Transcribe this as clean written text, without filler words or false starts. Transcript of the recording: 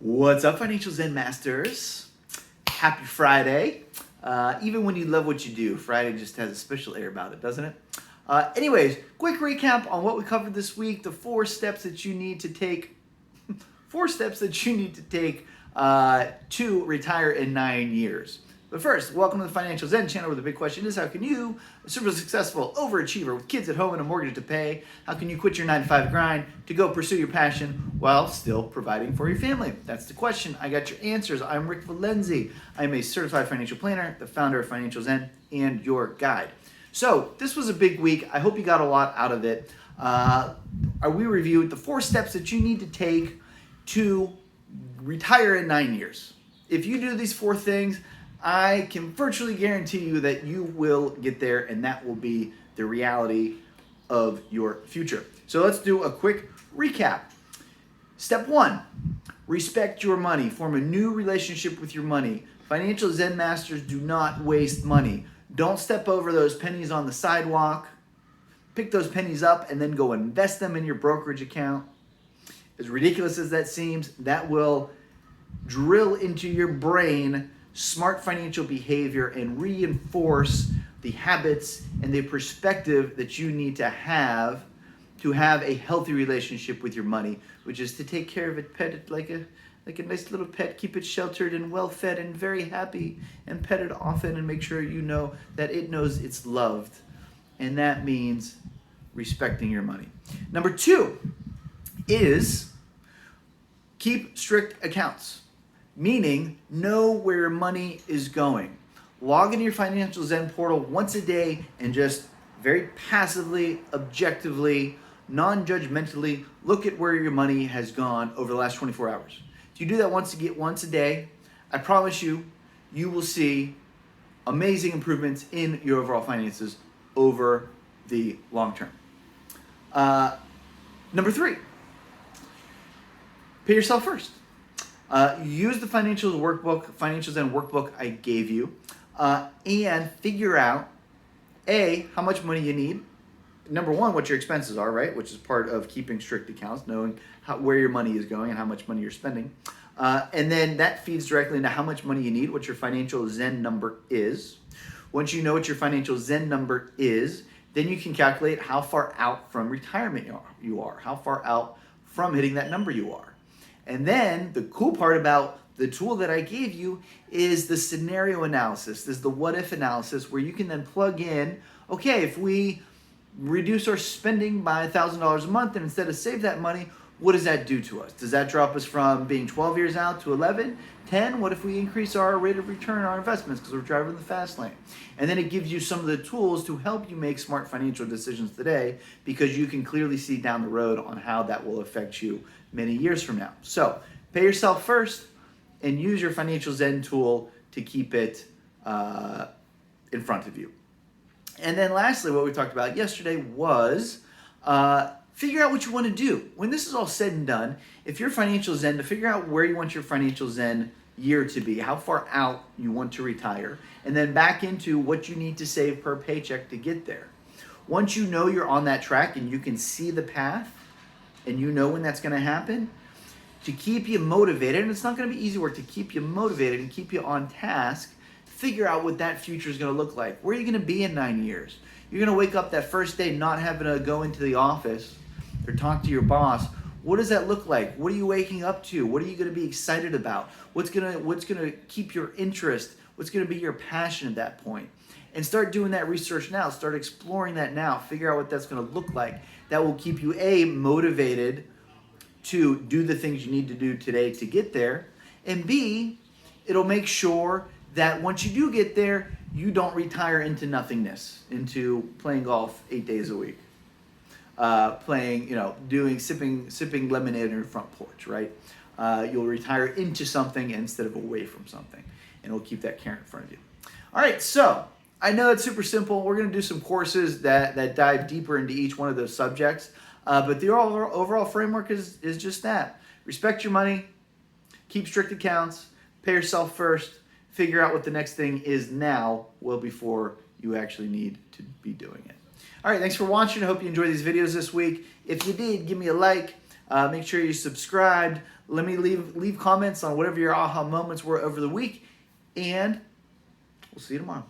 What's up, Financial Zen Masters? Happy Friday. Even when you love what you do, Friday just has a special air about it, doesn't it? Anyways, quick recap on what we covered this week, the 4 steps that you need to take, 4 steps that you need to take to retire in 9 years. But first, welcome to the Financial Zen channel, where the big question is, how can you, a super successful overachiever with kids at home and a mortgage to pay, how can you quit your 9-to-5 grind to go pursue your passion while still providing for your family? That's the question. I got your answers. I'm Rick Valenzi. I'm a certified financial planner, the founder of Financial Zen, and your guide. So this was a big week. I hope you got a lot out of it. We reviewed the 4 steps that you need to take to retire in 9 years. If you do these 4 things, I can virtually guarantee you that you will get there, and that will be the reality of your future. So let's do a quick recap. Step 1, respect your money. Form a new relationship with your money. Financial Zen Masters do not waste money. Don't step over those pennies on the sidewalk. Pick those pennies up and then go invest them in your brokerage account. As ridiculous as that seems, that will drill into your brain smart financial behavior and reinforce the habits and the perspective that you need to have a healthy relationship with your money, which is to take care of it, pet it like a nice little pet, keep it sheltered and well fed and very happy, and pet it often and make sure you know that it knows it's loved. And that means respecting your money. Number 2 is keep strict accounts. Meaning, know where your money is going. Log into your Financial Zen portal once a day and just very passively, objectively, non-judgmentally look at where your money has gone over the last 24 hours. If you do that once a day, I promise you, you will see amazing improvements in your overall finances over the long term. Number 3, pay yourself first. Use the Financial Zen workbook I gave you, and figure out, A, how much money you need. Number 1, what your expenses are, right? Which is part of keeping strict accounts, knowing where your money is going and how much money you're spending. And then that feeds directly into how much money you need, what your Financial Zen number is. Once you know what your Financial Zen number is, then you can calculate how far out from retirement you are, how far out from hitting that number you are. And then the cool part about the tool that I gave you is the scenario analysis. This is the what if analysis, where you can then plug in, okay, if we reduce our spending by $1,000 a month and instead of save that money, what does that do to us? Does that drop us from being 12 years out to 11, 10? What if we increase our rate of return on our investments because we're driving the fast lane? And then it gives you some of the tools to help you make smart financial decisions today, because you can clearly see down the road on how that will affect you many years from now. So pay yourself first and use your Financial Zen tool to keep it in front of you. And then lastly, what we talked about yesterday was figure out what you want to do. When this is all said and done, if you're Financial Zen, to figure out where you want your Financial Zen year to be, how far out you want to retire, and then back into what you need to save per paycheck to get there. Once you know you're on that track and you can see the path, and you know when that's going to happen, to keep you motivated, and it's not going to be easy work, to keep you motivated and keep you on task, figure out what that future is going to look like. Where are you going to be in 9 years? You're going to wake up that first day not having to go into the office or talk to your boss. What does that look like? What are you waking up to? What are you going to be excited about? What's going to keep your interest? What's going to be your passion at that point? And start doing that research now. Start exploring that now. Figure out what that's going to look like. That will keep you, A, motivated to do the things you need to do today to get there. And B, it'll make sure that once you do get there, you don't retire into nothingness, into playing golf 8 days a week. Sipping lemonade on your front porch, right? You'll retire into something instead of away from something. And it'll keep that carrot in front of you. All right, so I know it's super simple. We're going to do some courses that dive deeper into each one of those subjects. But the overall framework is just that. Respect your money, keep strict accounts, pay yourself first, figure out what the next thing is now, well before you actually need to be doing it. All right, thanks for watching. I hope you enjoyed these videos this week. If you did, give me a like. Make sure you subscribed. Let me leave comments on whatever your aha moments were over the week, and we'll see you tomorrow.